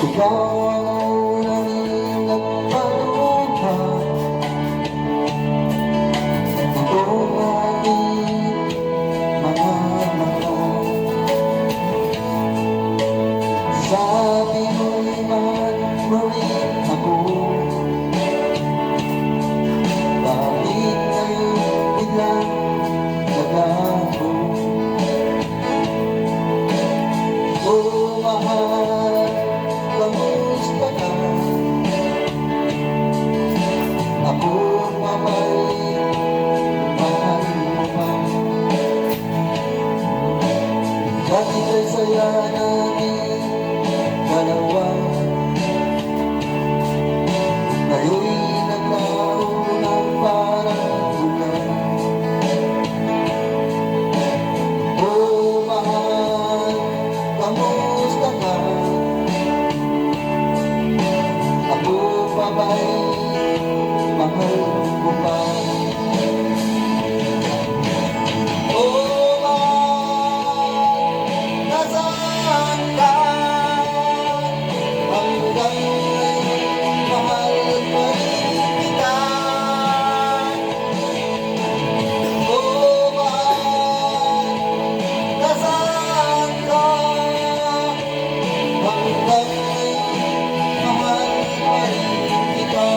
Ikaw ang nagparupa. Ito aking mga mata. Sabi mo'y mahal mo rin ako. Bakit ngayon biglang nagbago? Oh, mahal, kamusta ka? Ako pa ba'y mahal mo pa? Dati kay saya natin dalawa, ngayon'y naglaho ng parang bulan. Oh, mahal, kamusta ka? Ako pa ba'y mahal mo pa? Oh, mahal, nasaan ka? Hanggang ngayon, mahal pa rin kita. Oh, mahal, nasaan ka? Hanggang ngayon, mahal pa rin kita.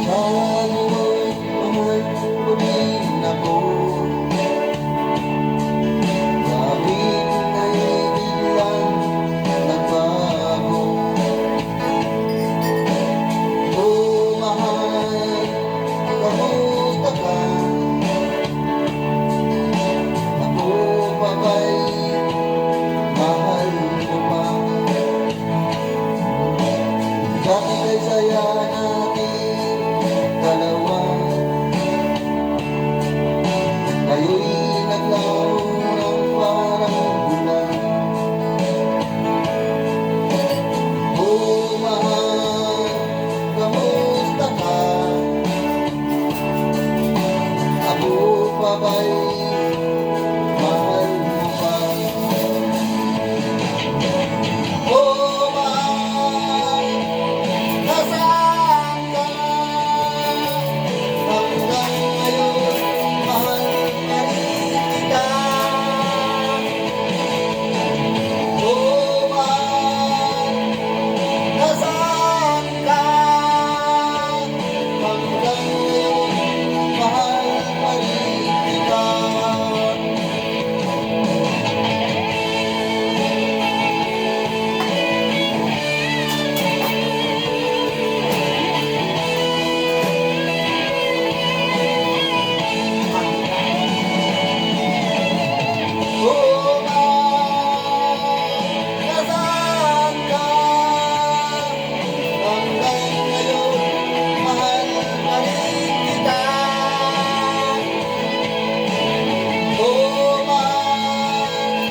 Sabi mo'y mahal mo rin ako. Bakit nga'y biglang nagbago? Oh, mahal, kamusta ka? Ako pa ba'y mahal mo pa? Dati kay saya natin dalawa, ngayon'y naglaho ng parang bulan. Oh, mahal, kamusta ka? Ako pa ba'y mahal mo pa? Oh, mahal, nasaan ka? Hanggang ngayon, mahal pa rin kita. Oh, mahal, nasaan ka? Hanggang ngayon, mahal pa rin kita. Oh, mahal, nasaan ka? Hanggang ngayon, mahal pa rin kita. Oh, mahal,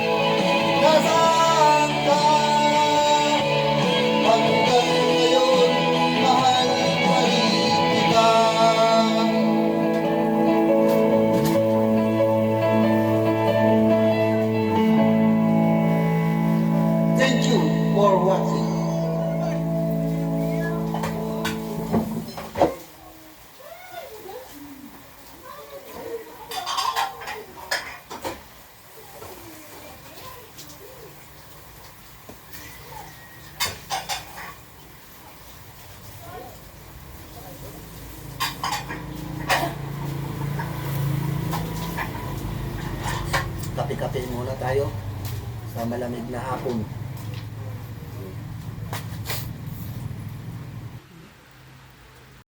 nasaan ka? Hanggang ngayon, mahal pa rin kita. Thank you for watching. Kape-kape muna tayo sa malamig na hapon.